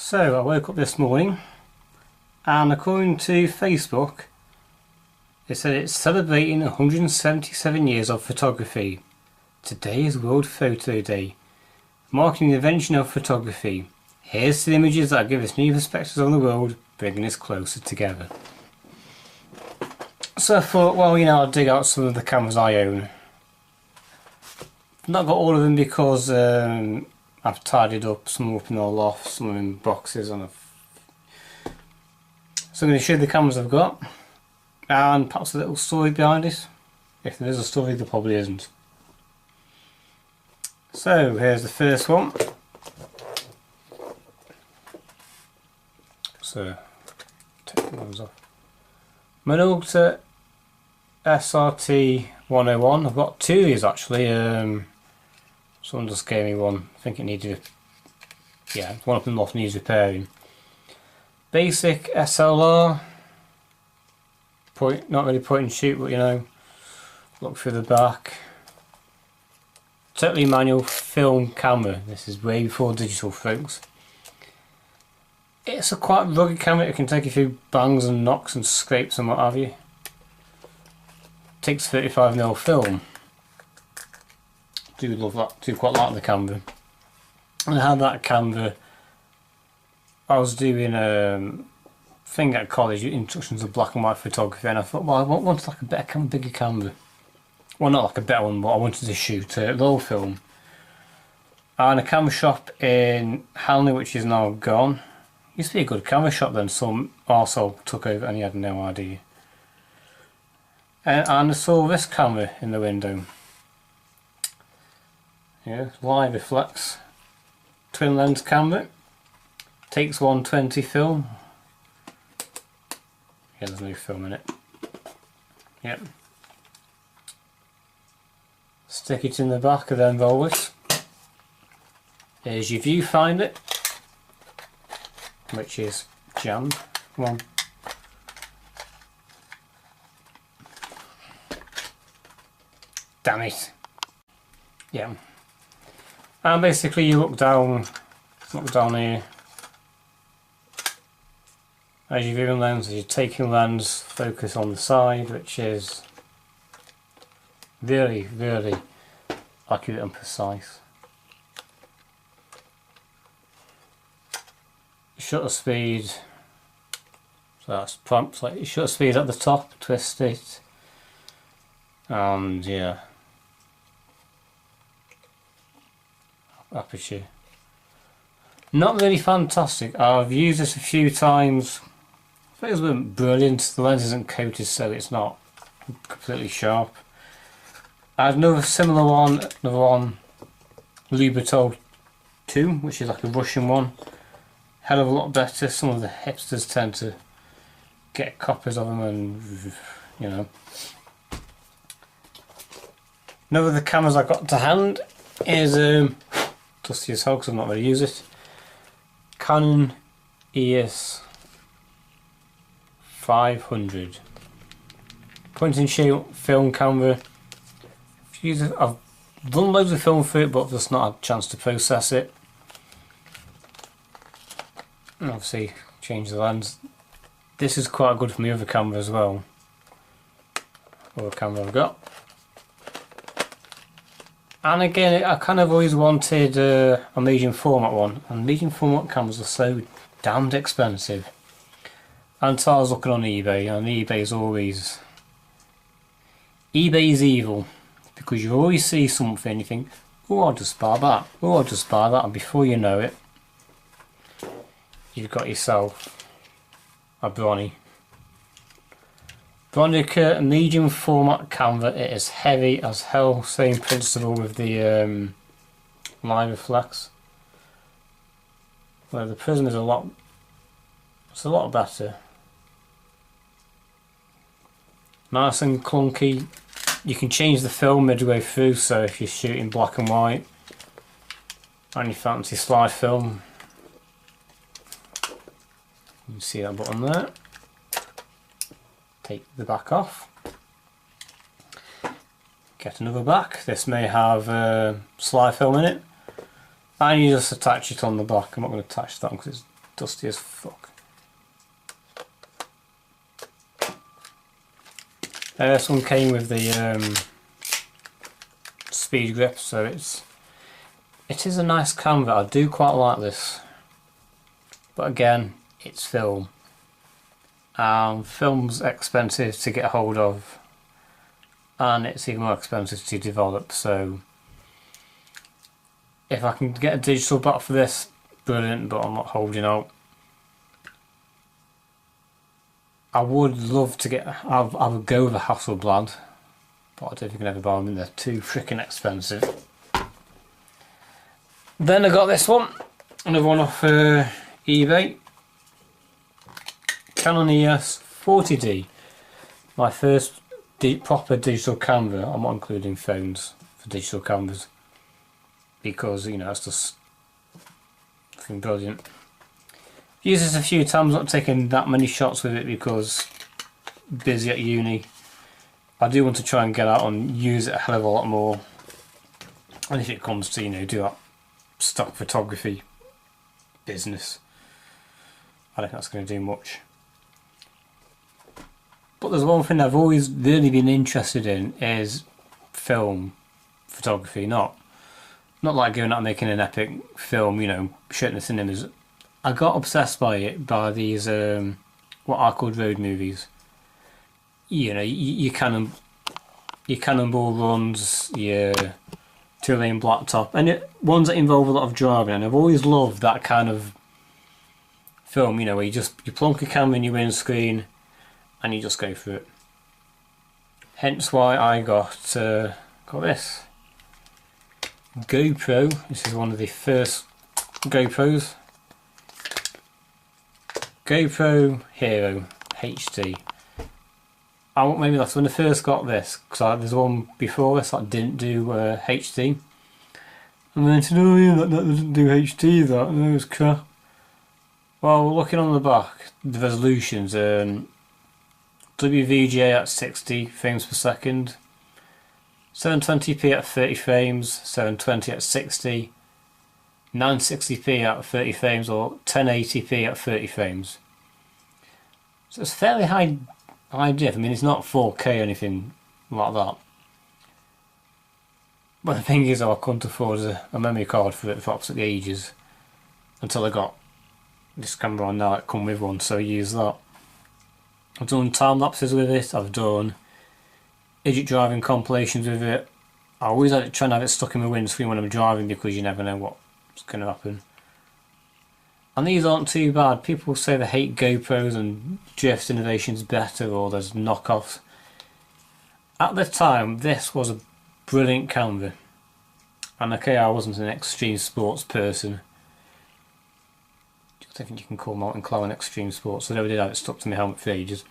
So I woke up this morning and according to Facebook it said it's celebrating 177 years of photography. Today is World Photo Day, marking the invention of photography. Here's to the images that give us new perspectives on the world, bringing us closer together. So I thought, well, I'll dig out some of the cameras I own. I've not got all of them because I've tidied up, some up in the loft, some in boxes, so I'm going to show you the cameras I've got and perhaps a little story behind it. If there is a story, there probably isn't. So here's the first one. So take the ones off. Minolta SRT 101. I've got two of these actually. Someone just gave me one. I think it needed, one up in the loft needs repairing. Basic SLR. Not really point and shoot, but look through the back. Totally manual film camera. This is way before digital, folks. It's a quite rugged camera. It can take a few bangs and knocks and scrapes and what have you. Takes 35mm film. Do love that. Do quite like the camera. And I had that camera. I was doing a thing at college, introductions to black and white photography, and I thought, well, I wanted like a better camera, bigger camera. Well, not like a better one, but I wanted to shoot low film. And a camera shop in Hanley, which is now gone. Used to be a good camera shop then, some arsehole took over and he had no idea. And I saw this camera in the window. Yeah, live reflex, twin lens camera, takes 120 film. Yeah, there's no film in it. Yep. Stick it in the back and then roll it. Here's your viewfinder, which is jammed. Come on. Damn it. Yeah. And basically you look down here. As you're viewing lens, as you're taking lens, focus on the side, which is really, really accurate and precise. Shutter speed, so that's prompts like shutter speed at the top, twist it, and yeah, aperture. Not really fantastic. I've used this a few times. I think it wasn't brilliant. The lens isn't coated, so it's not completely sharp. I had another similar one, Luberto 2, which is like a Russian one. Hell of a lot better. Some of the hipsters tend to get copies of them, and Another of the cameras I got to hand is dusty as hell because I've not really used it. Canon EOS 500 point and shoot film camera. I've done loads of film for it, but I've just not had a chance to process it. And obviously change the lens. This is quite good for my other camera as well. Other camera I've got. And again, I kind of always wanted a medium format one, and medium format cameras are so damned expensive. And so I was looking on eBay, and eBay's evil, because you always see something and you think, oh, I'll just buy that, oh, I'll just buy that, and before you know it, you've got yourself a Bronica medium format camera. It is heavy as hell, same principle with the live reflex. Well, the prism is a lot better. Nice and clunky. You can change the film midway through, so if you're shooting black and white and you fancy slide film, you can see that button there. Take the back off. Get another back. This may have slide film in it. And you just attach it on the back. I'm not going to attach that because it's dusty as fuck. This one came with the speed grip, so it is a nice camera. I do quite like this, but again, it's film. Film's expensive to get a hold of, and it's even more expensive to develop, so if I can get a digital back for this, brilliant, but I'm not holding out. I would love to get, I would go with a Hasselblad, but I don't think I can ever buy them. They're too freaking expensive. Then I got this one, another one off eBay. Canon EOS 40D, my first proper digital camera. I'm not including phones for digital cameras because, you know, it's just fucking brilliant. Used this a few times, not taking that many shots with it because busy at uni. I do want to try and get out and use it a hell of a lot more. And if it comes to, you know, do that stock photography business, I don't think that's going to do much. But there's one thing I've always really been interested in is film photography, not like going out and making an epic film, you know, shooting the cinemas. I got obsessed by it, by these what are called road movies. You know, your cannonball runs, your two-lane blacktop, and ones that involve a lot of driving. And I've always loved that kind of film, you know, where you plonk a camera in your windscreen and you just go through it. Hence why I got this GoPro. This is one of the first GoPros. GoPro Hero HD. Maybe that's when I first got this, because there's one before this that didn't do HD. And then I said, oh yeah, that doesn't do HD, that was crap. Well, looking on the back, the resolutions, WVGA at 60 frames per second, 720p at 30 frames, 720 at 60, 960p at 30 frames, or 1080p at 30 frames. So it's fairly high diff. I mean, it's not 4K or anything like that. But the thing is, I couldn't afford a memory card for it for absolutely ages until I got this camera on now that come with one, so I use that. I've done time lapses with it, I've done idiot driving compilations with it. I always try and have it stuck in my windscreen when I'm driving because you never know what's going to happen. And these aren't too bad. People say they hate GoPros and GF's Innovation's better, or there's knockoffs. At the time, this was a brilliant camera. And okay, I wasn't an extreme sports person. I don't think you can call mountain climbing extreme sports. I never did have it stuck to my helmet for ages.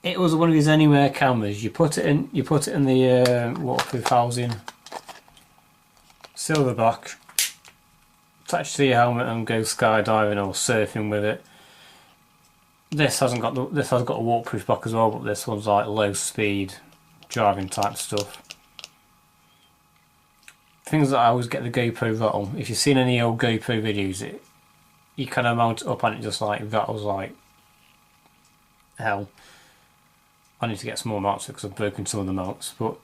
It was one of these anywhere cameras. You put it in the waterproof housing, silverback, attach to your helmet and go skydiving or surfing with it. This has got a waterproof back as well, but this one's like low speed driving type stuff. Things that I always get the GoPro rattle. If you've seen any old GoPro videos, you kind of mount it up and it just like rattles like hell. I need to get some more mounts because I've broken some of the mounts, but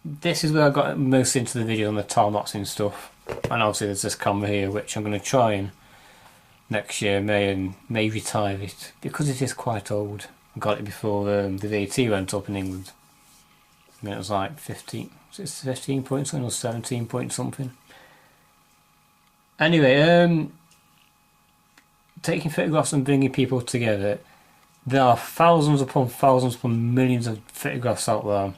this is where I got most into the video on the time-lapsing stuff. And obviously there's this camera here which I'm going to try and next year may retire it because it is quite old. I got it before the VAT went up in England. I mean, it was like 15 point something or 17 point something. Anyway, taking photographs and bringing people together. There are thousands upon millions of photographs out there.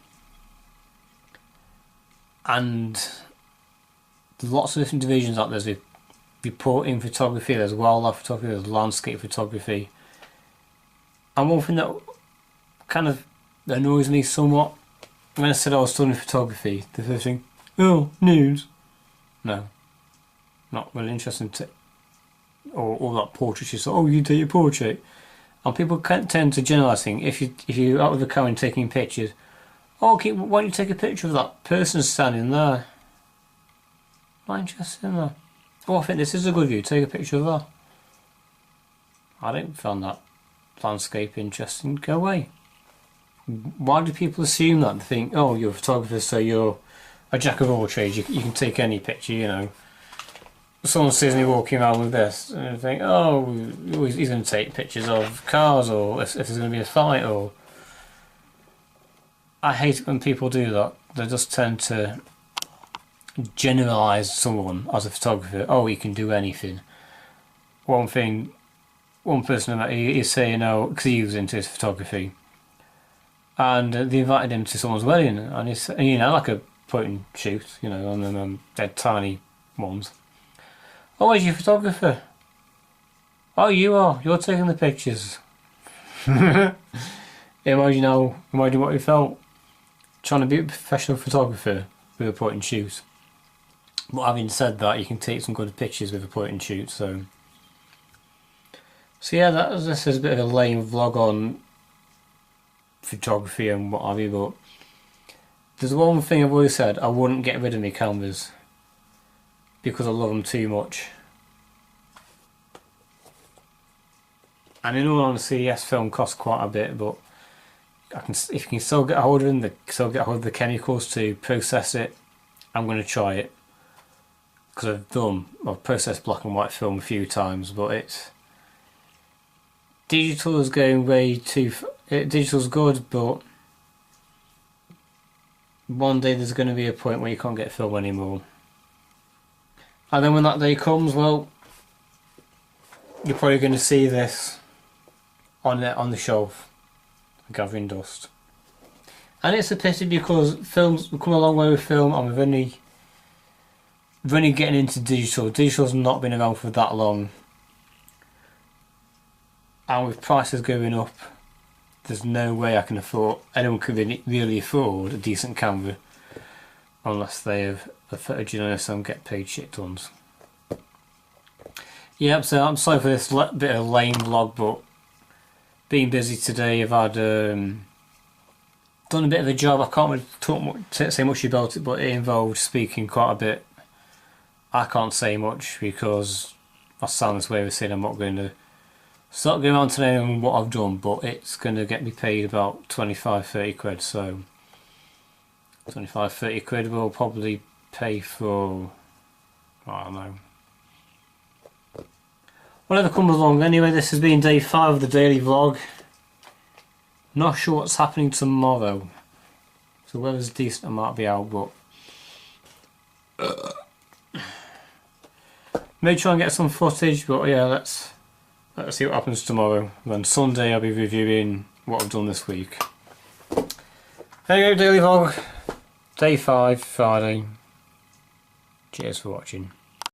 And lots of different divisions out there. There's reporting photography, there's wildlife photography, there's landscape photography. And one thing that kind of annoys me somewhat, when I said I was studying photography, the first thing, oh, nudes. No, not really interested or all that portraiture. So, oh, you take your portrait. And people can't tend to generalise things. If you're out with a camera and taking pictures, oh, okay, why don't you take a picture of that person standing there? Not interested in that. Oh, I think this is a good view. Take a picture of that. I don't find that landscape interesting. Go away. Why do people assume that? They think, oh, you're a photographer, so you're a jack of all trades. You can take any picture, you know. Someone sees me walking around with this, and they think, oh, he's going to take pictures of cars, or if there's going to be a fight, or... I hate it when people do that. They just tend to generalise someone as a photographer. Oh, he can do anything. One person I met, he's saying, oh, because he was into his photography, and they invited him to someone's wedding, and he's, you know, like a point and shoot, you know, on them dead tiny ones. Oh, where's your photographer? Oh, you're taking the pictures. Imagine what he felt trying to be a professional photographer with a point and shoot. But having said that, you can take some good pictures with a point and shoot, so yeah, this is a bit of a lame vlog on photography and what have you, but there's one thing I've always said: I wouldn't get rid of my cameras because I love them too much. And in all honesty, yes, film costs quite a bit, but if you can still get a hold of them, still get a hold of the chemicals to process it, I'm going to try it. Because I've processed black and white film a few times, but digital is going way too. Digital's good, but one day there's going to be a point where you can't get film anymore. And then when that day comes, well, you're probably going to see this on the shelf, gathering dust. And it's a pity because we've come a long way with film, and we're only getting into digital. Digital's not been around for that long, and with prices going up, there's no way anyone can really afford a decent camera unless they have a photojournalist and get paid shit tons. Yeah, so I'm sorry for this bit of lame vlog, but being busy today, I've had done a bit of a job. I can't really say much about it, but it involved speaking quite a bit. I can't say much because I sound this way of saying I'm not going to start going on today on what I've done, but it's going to get me paid about 25-30 quid, so 25-30 quid will probably pay for, I don't know, whatever comes along. Anyway, this has been day 5 of the daily vlog. Not sure what's happening tomorrow. So the weather's decent, I might be out, but may try and get some footage, but yeah, let's see what happens tomorrow. Then Sunday I'll be reviewing what I've done this week. There you go, daily vlog, day 5, Friday. Cheers for watching.